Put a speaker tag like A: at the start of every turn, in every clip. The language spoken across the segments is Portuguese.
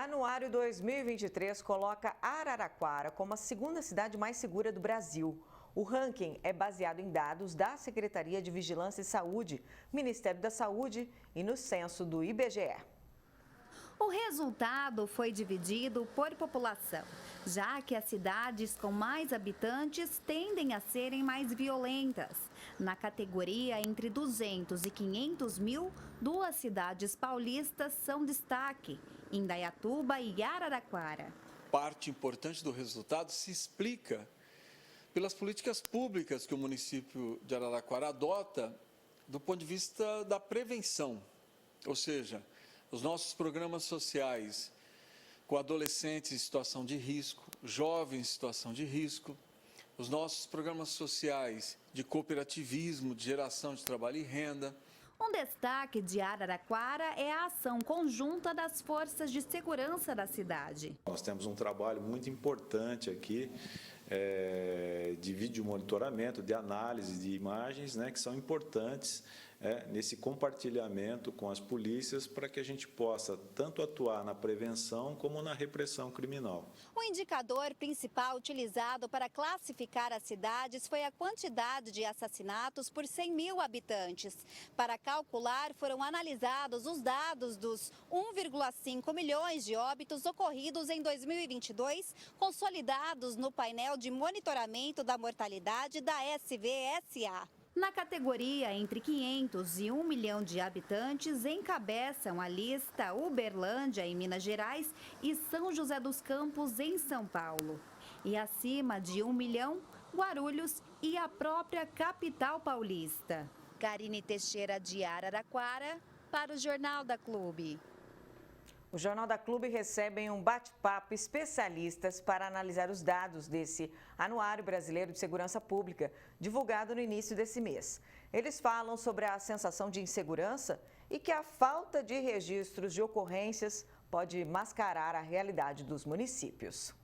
A: Anuário 2023 coloca Araraquara como a segunda cidade mais segura do Brasil. O ranking é baseado em dados da Secretaria de Vigilância e Saúde, Ministério da Saúde e no censo do IBGE.
B: O resultado foi dividido por população, já que as cidades com mais habitantes tendem a serem mais violentas. Na categoria entre 200 e 500 mil, duas cidades paulistas são destaque, Indaiatuba e Araraquara.
C: Parte importante do resultado se explica pelas políticas públicas que o município de Araraquara adota do ponto de vista da prevenção, ou seja, os nossos programas sociais com adolescentes em situação de risco, jovens em situação de risco, os nossos programas sociais de cooperativismo, de geração de trabalho e renda.
B: Um destaque de Araraquara é a ação conjunta das forças de segurança da cidade.
D: Nós temos um trabalho muito importante aqui de vídeo monitoramento, de análise de imagens, que são importantes nesse compartilhamento com as polícias para que a gente possa tanto atuar na prevenção como na repressão criminal.
B: O indicador principal utilizado para classificar as cidades foi a quantidade de assassinatos por 100 mil habitantes. Para calcular, foram analisados os dados dos 1,5 milhões de óbitos ocorridos em 2022, consolidados no painel de monitoramento da mortalidade da SVSA. Na categoria entre 500 e 1 milhão de habitantes, encabeçam a lista Uberlândia, em Minas Gerais, e São José dos Campos, em São Paulo. E acima de 1 milhão, Guarulhos e a própria capital paulista. Karine Teixeira, de Araraquara, para o Jornal da Clube.
A: O Jornal da Clube recebe em um bate-papo especialistas para analisar os dados desse Anuário Brasileiro de Segurança Pública, divulgado no início desse mês. Eles falam sobre a sensação de insegurança e que a falta de registros de ocorrências pode mascarar a realidade dos municípios.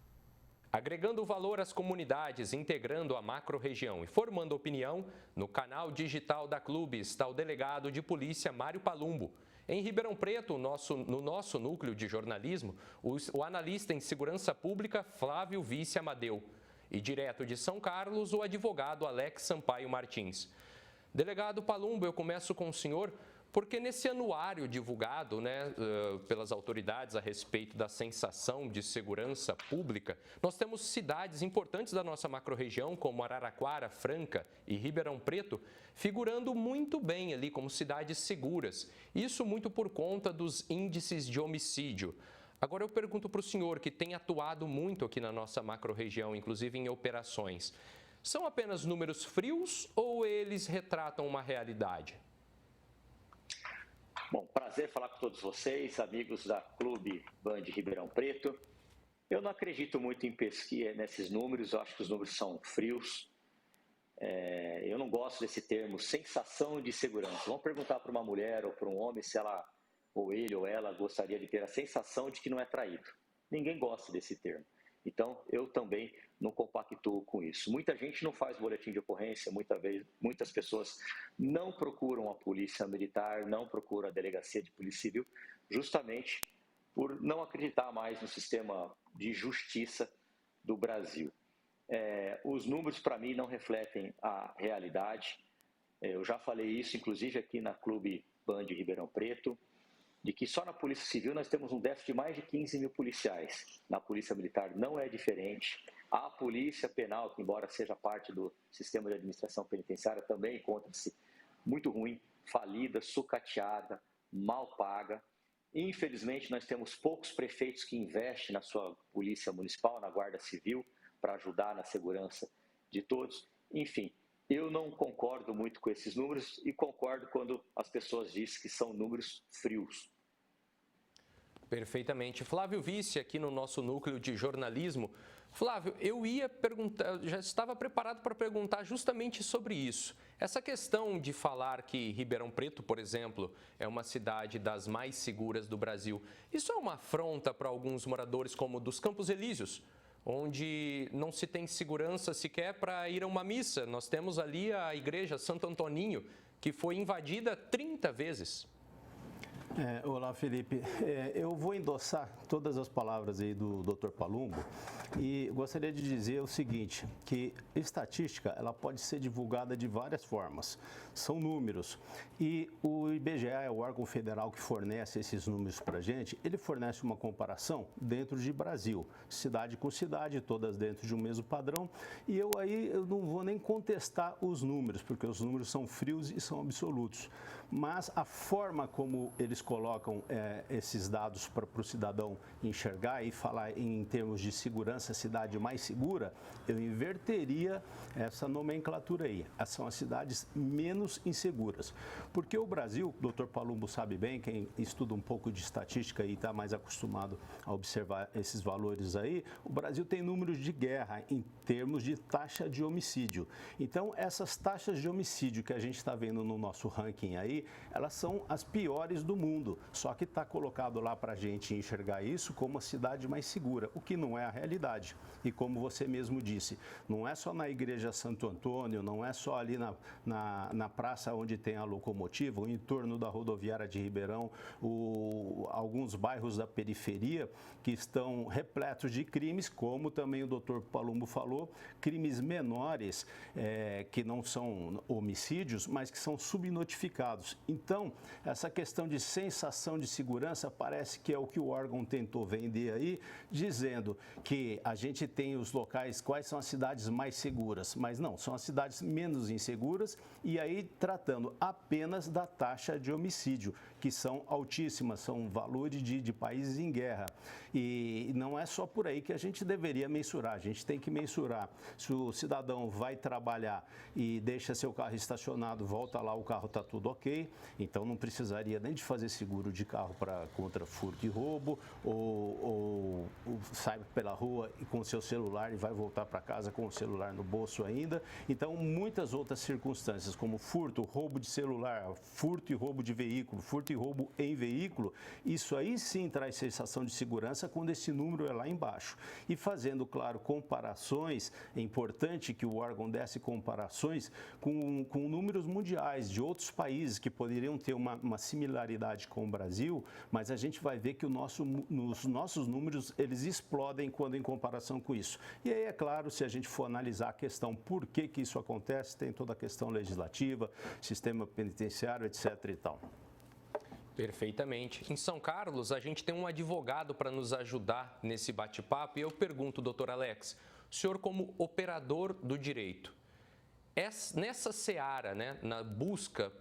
E: Agregando valor às comunidades, integrando a macro-região e formando opinião, no canal digital da Clube está o delegado de polícia Mário Palumbo. Em Ribeirão Preto, no nosso núcleo de jornalismo, o analista em segurança pública Flávio Vice Amadeu. E direto de São Carlos, o advogado Alex Sampaio Martins. Delegado Palumbo, eu começo com o senhor, porque nesse anuário divulgado pelas autoridades a respeito da sensação de segurança pública, nós temos cidades importantes da nossa macro-região, como Araraquara, Franca e Ribeirão Preto, figurando muito bem ali como cidades seguras. Isso muito por conta dos índices de homicídio. Agora eu pergunto para o senhor, que tem atuado muito aqui na nossa macro-região, inclusive em operações, são apenas números frios ou eles retratam uma realidade?
F: Bom, prazer falar com todos vocês, amigos da Clube Band Ribeirão Preto. Eu não acredito muito em pesquisa nesses números, eu acho que os números são frios. Eu não gosto desse termo, sensação de segurança. Vamos perguntar para uma mulher ou para um homem se ela, ou ele ou ela, gostaria de ter a sensação de que não é traído. Ninguém gosta desse termo. Então, eu também não compactuo com isso. Muita gente não faz boletim de ocorrência, muitas pessoas não procuram a polícia militar, não procuram a delegacia de polícia civil, justamente por não acreditar mais no sistema de justiça do Brasil. Os números, para mim, não refletem a realidade. Eu já falei isso, inclusive, aqui na Clube Band Ribeirão Preto, de que só na Polícia Civil nós temos um déficit de mais de 15 mil policiais. Na Polícia Militar não é diferente. A Polícia Penal, que embora seja parte do sistema de administração penitenciária, também encontra-se muito ruim, falida, sucateada, mal paga. Infelizmente, nós temos poucos prefeitos que investem na sua Polícia Municipal, na Guarda Civil, para ajudar na segurança de todos. Enfim, eu não concordo muito com esses números e concordo quando as pessoas dizem que são números frios.
E: Perfeitamente. Flávio Vice, aqui no nosso núcleo de jornalismo. Flávio, eu ia perguntar, já estava preparado para perguntar justamente sobre isso. Essa questão de falar que Ribeirão Preto, por exemplo, é uma cidade das mais seguras do Brasil, isso é uma afronta para alguns moradores como dos Campos Elíseos, onde não se tem segurança sequer para ir a uma missa. Nós temos ali a igreja Santo Antoninho, que foi invadida 30 vezes.
G: Olá, Felipe. Eu vou endossar todas as palavras aí do Dr. Palumbo e gostaria de dizer o seguinte, que estatística ela pode ser divulgada de várias formas, são números e o IBGE é o órgão federal que fornece esses números para a gente, ele fornece uma comparação dentro de Brasil, cidade com cidade, todas dentro de um mesmo padrão e eu não vou nem contestar os números, porque os números são frios e são absolutos, mas a forma como eles colocam esses dados para o cidadão enxergar e falar em termos de segurança, cidade mais segura, eu inverteria essa nomenclatura aí. Essas são as cidades menos inseguras. Porque o Brasil, o Dr. Palumbo sabe bem, quem estuda um pouco de estatística e está mais acostumado a observar esses valores aí, o Brasil tem números de guerra em termos de taxa de homicídio. Então, essas taxas de homicídio que a gente está vendo no nosso ranking aí, elas são as piores do mundo. Só que está colocado lá para a gente enxergar isso como a cidade mais segura, o que não é a realidade. E como você mesmo disse, não é só na Igreja Santo Antônio, não é só ali na praça onde tem a locomotiva, o entorno da rodoviária de Ribeirão, alguns bairros da periferia que estão repletos de crimes, como também o Dr. Palumbo falou, crimes menores que não são homicídios, mas que são subnotificados. Então, essa questão de sensação de segurança parece que é o que o órgão tentou vender aí, dizendo que a gente tem os locais, quais são as cidades mais seguras, mas não, são as cidades menos inseguras e aí tratando apenas da taxa de homicídio, que são altíssimas, são valores de países em guerra. E não é só por aí que a gente deveria mensurar, a gente tem que mensurar se o cidadão vai trabalhar e deixa seu carro estacionado, volta lá, o carro está tudo ok, então não precisaria nem de fazer seguro de carro contra furto e roubo, ou sai pela rua e com seu celular e vai voltar para casa com o celular no bolso ainda. Então, muitas outras circunstâncias, como furto, roubo de celular, furto e roubo de veículo, furto e roubo em veículo, isso aí sim traz sensação de segurança quando esse número é lá embaixo. E fazendo, claro, comparações, é importante que o órgão desse comparações com números mundiais de outros países que poderiam ter uma similaridade com o Brasil, mas a gente vai ver que os nossos números, eles explodem quando em comparação com isso. E aí, é claro, se a gente for analisar a questão por que isso acontece, tem toda a questão legislativa, sistema penitenciário, etc. e tal.
E: Perfeitamente. Em São Carlos, a gente tem um advogado para nos ajudar nesse bate-papo e eu pergunto, doutor Alex, o senhor como operador do direito, nessa seara, né, na busca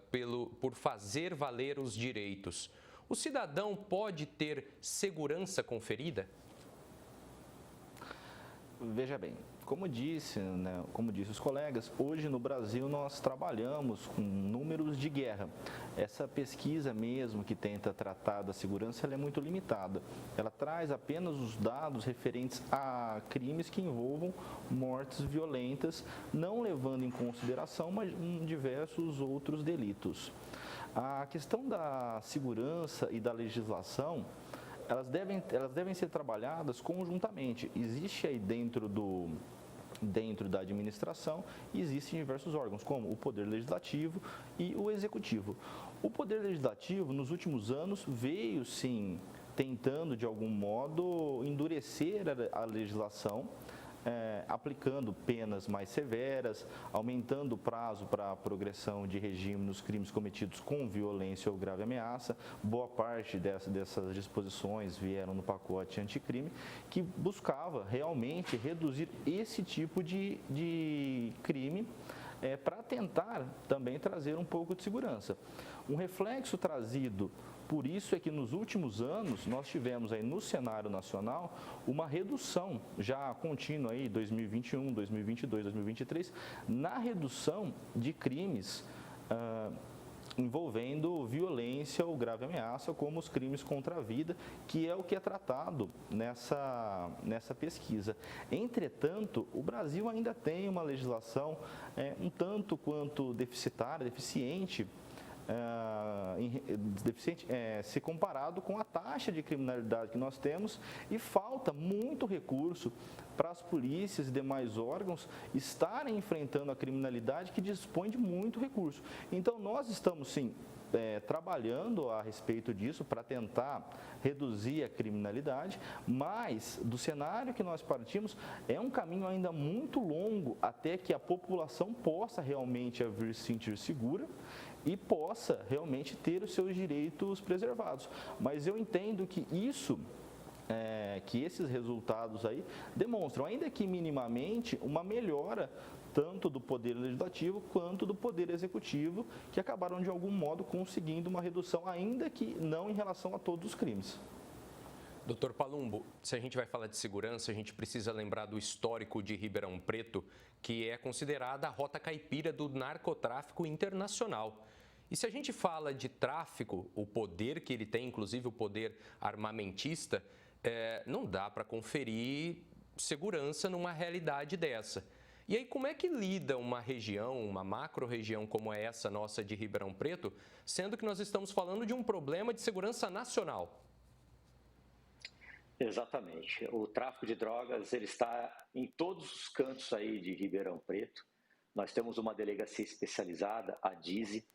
E: por fazer valer os direitos, o cidadão pode ter segurança conferida?
H: Veja bem, como disse os colegas, hoje no Brasil nós trabalhamos com números de guerra. Essa pesquisa mesmo que tenta tratar da segurança, ela é muito limitada. Ela traz apenas os dados referentes a crimes que envolvam mortes violentas, não levando em consideração diversos outros delitos. A questão da segurança e da legislação, elas devem ser trabalhadas conjuntamente. Existe aí dentro da administração, existem diversos órgãos, como o Poder Legislativo e o Executivo. O Poder Legislativo, nos últimos anos, veio, sim, tentando, de algum modo, endurecer a legislação, aplicando penas mais severas, aumentando o prazo para a progressão de regime nos crimes cometidos com violência ou grave ameaça. Boa parte dessas disposições vieram no pacote anticrime, que buscava realmente reduzir esse tipo de crime, para tentar também trazer um pouco de segurança. Um reflexo trazido por isso é que nos últimos anos nós tivemos aí no cenário nacional uma redução já contínua aí 2021, 2022, 2023 na redução de crimes envolvendo violência ou grave ameaça, como os crimes contra a vida, que é o que é tratado nessa pesquisa. Entretanto, o Brasil ainda tem uma legislação um tanto quanto deficiente, se comparado com a taxa de criminalidade que nós temos, e falta muito recurso para as polícias e demais órgãos estarem enfrentando a criminalidade que dispõe de muito recurso. Então, nós estamos, sim, trabalhando a respeito disso para tentar reduzir a criminalidade, mas do cenário que nós partimos é um caminho ainda muito longo até que a população possa realmente vir se sentir segura e possa realmente ter os seus direitos preservados. Mas eu entendo que que esses resultados aí demonstram, ainda que minimamente, uma melhora tanto do Poder Legislativo quanto do Poder Executivo, que acabaram de algum modo conseguindo uma redução, ainda que não em relação a todos os crimes.
E: Doutor Palumbo, se a gente vai falar de segurança, a gente precisa lembrar do histórico de Ribeirão Preto, que é considerada a rota caipira do narcotráfico internacional. E se a gente fala de tráfico, o poder que ele tem, inclusive o poder armamentista, não dá para conferir segurança numa realidade dessa. E aí, como é que lida uma região, uma macro-região como é essa nossa de Ribeirão Preto, sendo que nós estamos falando de um problema de segurança nacional?
F: Exatamente. O tráfico de drogas ele está em todos os cantos aí de Ribeirão Preto. Nós temos uma delegacia especializada, a DISE.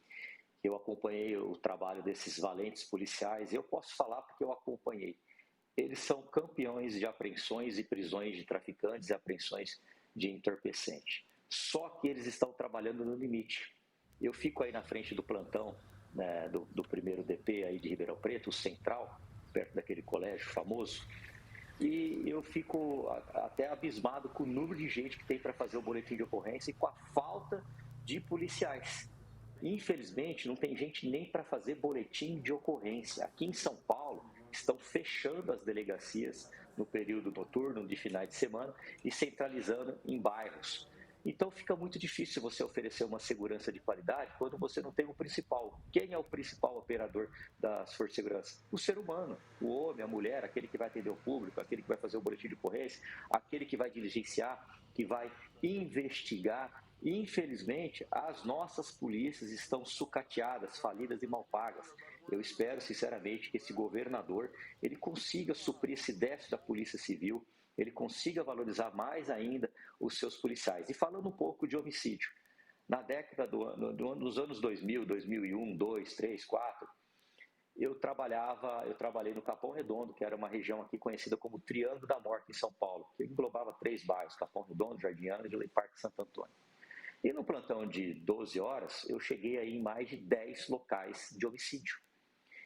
F: Eu acompanhei o trabalho desses valentes policiais. Eu posso falar porque eu acompanhei. Eles são campeões de apreensões e prisões de traficantes e apreensões de entorpecente. Só que eles estão trabalhando no limite. Eu fico aí na frente do plantão, né, do primeiro DP aí de Ribeirão Preto, o Central, perto daquele colégio famoso, e eu fico até abismado com o número de gente que tem para fazer o boletim de ocorrência e com a falta de policiais. Infelizmente, não tem gente nem para fazer boletim de ocorrência. Aqui em São Paulo, estão fechando as delegacias no período noturno, de finais de semana, e centralizando em bairros. Então fica muito difícil você oferecer uma segurança de qualidade quando você não tem o principal. Quem é o principal operador das forças de segurança? O ser humano, o homem, a mulher, aquele que vai atender o público, aquele que vai fazer o boletim de ocorrência, aquele que vai diligenciar, que vai investigar. Infelizmente, as nossas polícias estão sucateadas, falidas e mal pagas. Eu espero, sinceramente, que esse governador ele consiga suprir esse déficit da Polícia Civil, ele consiga valorizar mais ainda os seus policiais. E falando um pouco de homicídio, na década dos anos 2000, 2001, 2, 3, 4, eu trabalhei no Capão Redondo, que era uma região aqui conhecida como Triângulo da Morte em São Paulo, que englobava 3 bairros, Capão Redondo, Jardim Ângela e Parque Santo Antônio. E no plantão de 12 horas, eu cheguei aí em mais de 10 locais de homicídio.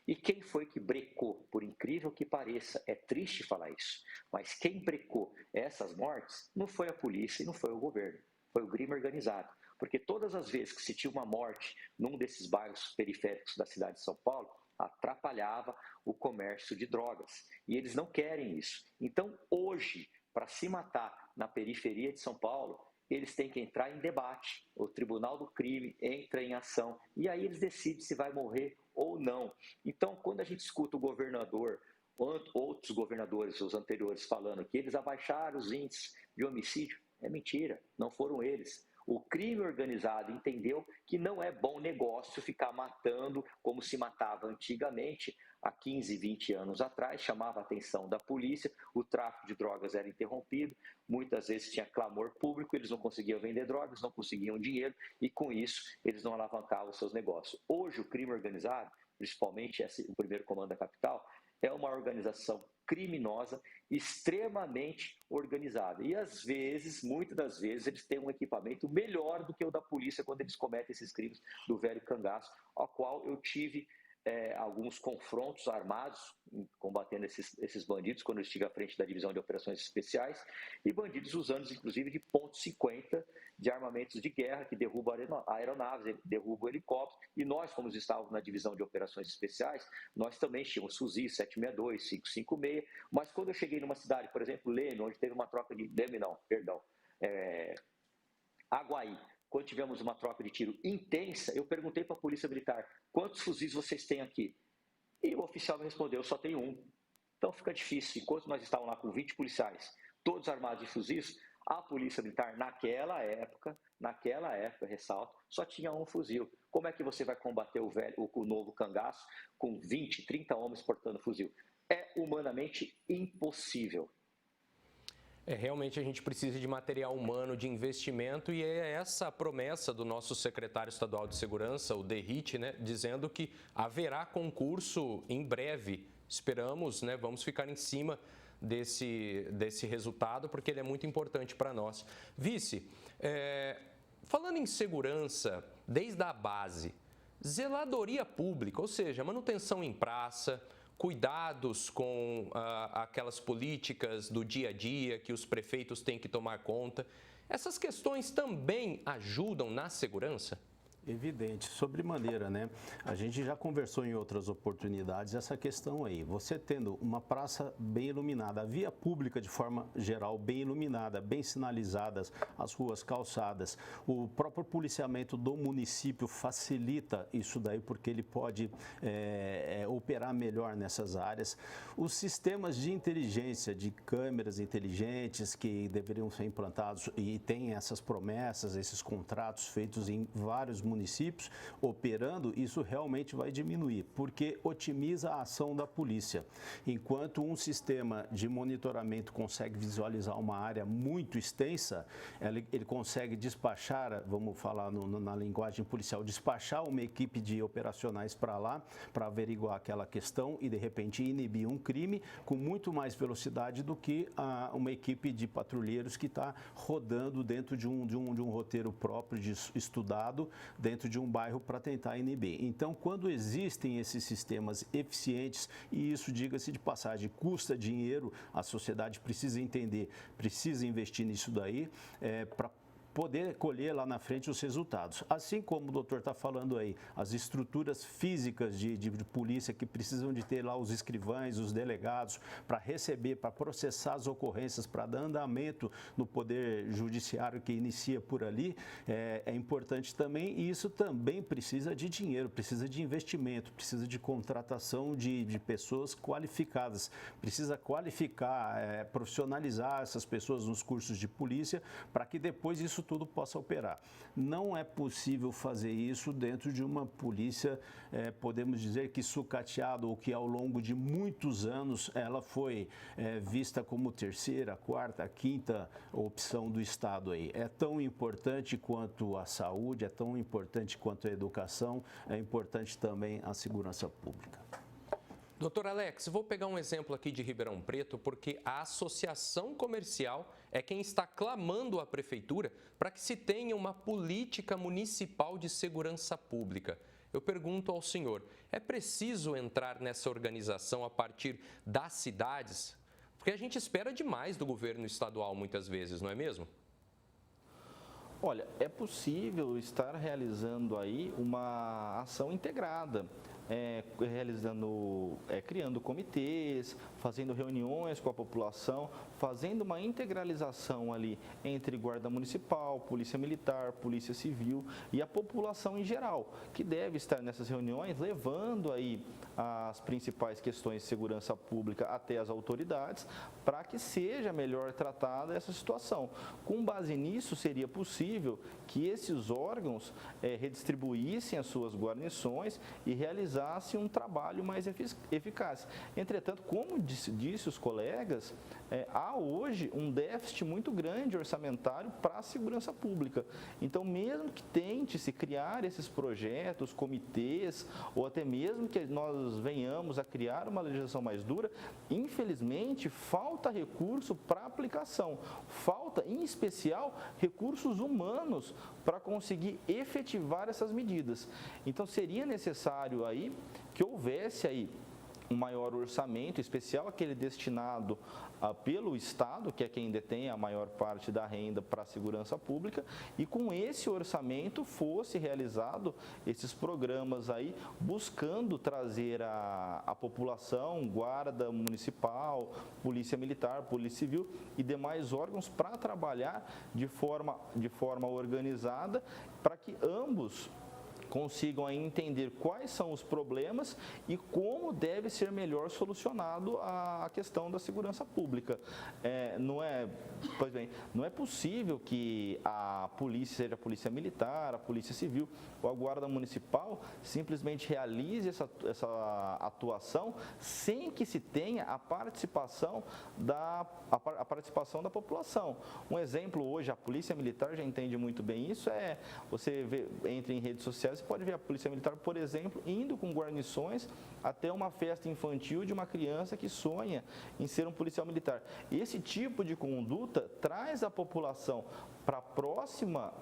F: E quem foi que brecou? Por incrível que pareça, é triste falar isso, mas quem brecou essas mortes não foi a polícia e não foi o governo, foi o crime organizado. Porque todas as vezes que se tinha uma morte num desses bairros periféricos da cidade de São Paulo, atrapalhava o comércio de drogas. E eles não querem isso. Então, hoje, para se matar na periferia de São Paulo, eles têm que entrar em debate. O Tribunal do Crime entra em ação e aí eles decidem se vai morrer ou não. Então, quando a gente escuta o governador, outros governadores, os anteriores, falando que eles abaixaram os índices de homicídio, é mentira, não foram eles. O crime organizado entendeu que não é bom negócio ficar matando como se matava antigamente, há 15, 20 anos atrás, chamava a atenção da polícia, o tráfico de drogas era interrompido, muitas vezes tinha clamor público, eles não conseguiam vender drogas, não conseguiam dinheiro e com isso eles não alavancavam os seus negócios. Hoje o crime organizado, principalmente o primeiro comando da capital, é uma organização criminosa extremamente organizada. E às vezes, muitas das vezes, eles têm um equipamento melhor do que o da polícia quando eles cometem esses crimes do velho cangaço, ao qual eu tive alguns confrontos armados combatendo esses bandidos quando eu estive à frente da divisão de operações especiais e bandidos usando inclusive de .50 de armamentos de guerra que derrubam aeronaves, derrubam helicópteros e nós, como estávamos na divisão de operações especiais, nós também tínhamos fuzis 762, 556, mas quando eu cheguei numa cidade, por exemplo, Leme, onde teve uma troca de... Aguaí, quando tivemos uma troca de tiro intensa, eu perguntei para a Polícia Militar, quantos fuzis vocês têm aqui? E o oficial me respondeu, só tem um. Então fica difícil. Enquanto nós estávamos lá com 20 policiais, todos armados de fuzis, a Polícia Militar naquela época, ressalto, só tinha um fuzil. Como é que você vai combater o novo cangaço com 20, 30 homens portando fuzil? É humanamente impossível.
E: Realmente a gente precisa de material humano, de investimento, e é essa a promessa do nosso secretário estadual de segurança, o Derrite, né, dizendo que haverá concurso em breve. Esperamos, né, vamos ficar em cima desse resultado, porque ele é muito importante para nós. Vice, falando em segurança, desde a base, zeladoria pública, ou seja, manutenção em praça, cuidados com aquelas políticas do dia a dia que os prefeitos têm que tomar conta. Essas questões também ajudam na segurança?
G: Evidente, sobremaneira, né? A gente já conversou em outras oportunidades essa questão aí. Você tendo uma praça bem iluminada, a via pública de forma geral bem iluminada, bem sinalizadas, as ruas calçadas, o próprio policiamento do município facilita isso daí, porque ele pode operar melhor nessas áreas. Os sistemas de inteligência, de câmeras inteligentes que deveriam ser implantados e tem essas promessas, esses contratos feitos em vários municípios operando, isso realmente vai diminuir, porque otimiza a ação da polícia. Enquanto um sistema de monitoramento consegue visualizar uma área muito extensa, ele consegue despachar, vamos falar na linguagem policial, despachar uma equipe de operacionais para lá, para averiguar aquela questão e, de repente, inibir um crime com muito mais velocidade do que uma equipe de patrulheiros que está rodando dentro de um roteiro próprio, estudado, dentro de um bairro para tentar inibir. Então, quando existem esses sistemas eficientes, e isso, diga-se de passagem, custa dinheiro, a sociedade precisa entender, precisa investir nisso daí, para poder colher lá na frente os resultados. Assim como o doutor está falando aí, as estruturas físicas de polícia que precisam de ter lá os escrivães, os delegados, para receber, para processar as ocorrências, para dar andamento no poder judiciário que inicia por ali, é importante também, e isso também precisa de dinheiro, precisa de investimento, precisa de contratação de pessoas qualificadas, precisa qualificar, profissionalizar essas pessoas nos cursos de polícia, para que depois isso tudo possa operar. Não é possível fazer isso dentro de uma polícia, podemos dizer que sucateada, ou que ao longo de muitos anos ela foi vista como terceira, quarta, quinta opção do Estado aí. É tão importante quanto a saúde, é tão importante quanto a educação, é importante também a segurança pública.
E: Doutor Alex, vou pegar um exemplo aqui de Ribeirão Preto, porque a associação comercial é quem está clamando à prefeitura para que se tenha uma política municipal de segurança pública. Eu pergunto ao senhor, é preciso entrar nessa organização a partir das cidades? Porque a gente espera demais do governo estadual muitas vezes, não é mesmo?
H: Olha, é possível estar realizando aí uma ação integrada. Criando comitês, fazendo reuniões com a população, fazendo uma integralização ali entre guarda municipal, polícia militar, polícia civil e a população em geral, que deve estar nessas reuniões levando aí as principais questões de segurança pública até as autoridades, para que seja melhor tratada essa situação. Com base nisso, seria possível que esses órgãos redistribuíssem as suas guarnições e realizassem um trabalho mais eficaz. Entretanto, como disse os colegas, há hoje um déficit muito grande orçamentário para a segurança pública. Então, mesmo que tente se criar esses projetos, comitês, ou até mesmo que nós venhamos a criar uma legislação mais dura, infelizmente, falta recurso para aplicação. Falta, em especial, recursos humanos para conseguir efetivar essas medidas. Então, seria necessário aí que houvesse aí um maior orçamento, especial aquele destinado pelo Estado, que é quem detém a maior parte da renda para a segurança pública, e com esse orçamento fosse realizado esses programas aí, buscando trazer a população, guarda municipal, polícia militar, polícia civil e demais órgãos para trabalhar de forma organizada, para que ambos consigam aí entender quais são os problemas e como deve ser melhor solucionado a questão da segurança pública. Pois bem, não é possível que a polícia, seja a polícia militar, a polícia civil ou a guarda municipal, simplesmente realize essa atuação sem que se tenha a participação da população. Um exemplo hoje, a polícia militar já entende muito bem isso, você entra em redes sociais, você pode ver a polícia militar, por exemplo, indo com guarnições até uma festa infantil de uma criança que sonha em ser um policial militar. Esse tipo de conduta traz a população para próxima,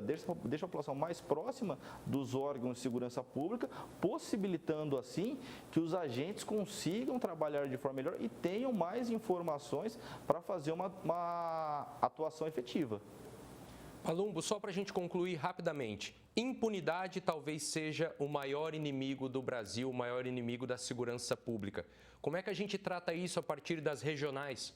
H: deixa a população mais próxima dos órgãos de segurança pública, possibilitando assim que os agentes consigam trabalhar de forma melhor e tenham mais informações para fazer uma atuação efetiva.
E: Palumbo, só para a gente concluir rapidamente, impunidade talvez seja o maior inimigo do Brasil, o maior inimigo da segurança pública. Como é que a gente trata isso a partir das regionais?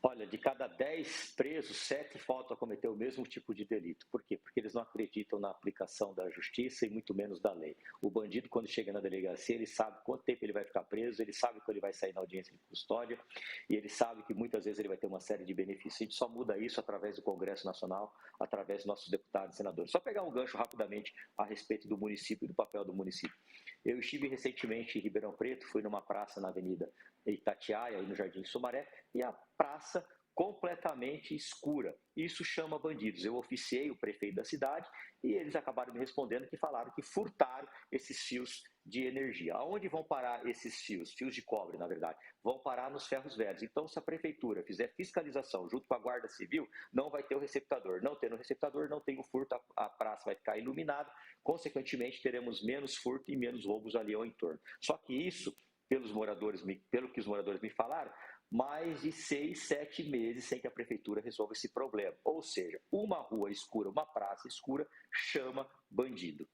F: Olha, de cada 10 presos, 7 faltam a cometer o mesmo tipo de delito. Por quê? Porque eles não acreditam na aplicação da justiça e muito menos da lei. O bandido, quando chega na delegacia, ele sabe quanto tempo ele vai ficar preso, ele sabe quando ele vai sair na audiência de custódia e ele sabe que muitas vezes ele vai ter uma série de benefícios. A gente só muda isso através do Congresso Nacional, através dos nossos deputados e senadores. Só pegar um gancho rapidamente a respeito do município e do papel do município. Eu estive recentemente em Ribeirão Preto, fui numa praça na Avenida Itatiaia, aí no Jardim Sumaré, e a praça completamente escura. Isso chama bandidos. Eu oficiei o prefeito da cidade e eles acabaram me respondendo que falaram que furtaram esses fios de energia. Aonde vão parar esses fios? Fios de cobre, na verdade. Vão parar nos ferros velhos. Então, se a prefeitura fizer fiscalização junto com a Guarda Civil, não vai ter o receptador. Não tendo o receptador, não tem o furto, a praça vai ficar iluminada. Consequentemente, teremos menos furto e menos roubos ali ao entorno. Só que isso, pelo que os moradores me falaram, mais de 6, 7 meses sem que a prefeitura resolva esse problema. Ou seja, uma rua escura, uma praça escura, chama bandido.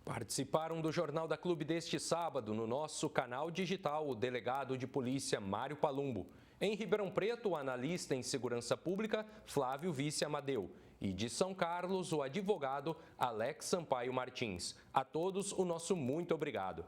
E: Participaram do Jornal da Clube deste sábado, no nosso canal digital, o delegado de polícia Mário Palumbo. Em Ribeirão Preto, o analista em segurança pública Flávio Vice Amadeu. E de São Carlos, o advogado Alex Sampaio Martins. A todos, o nosso muito obrigado.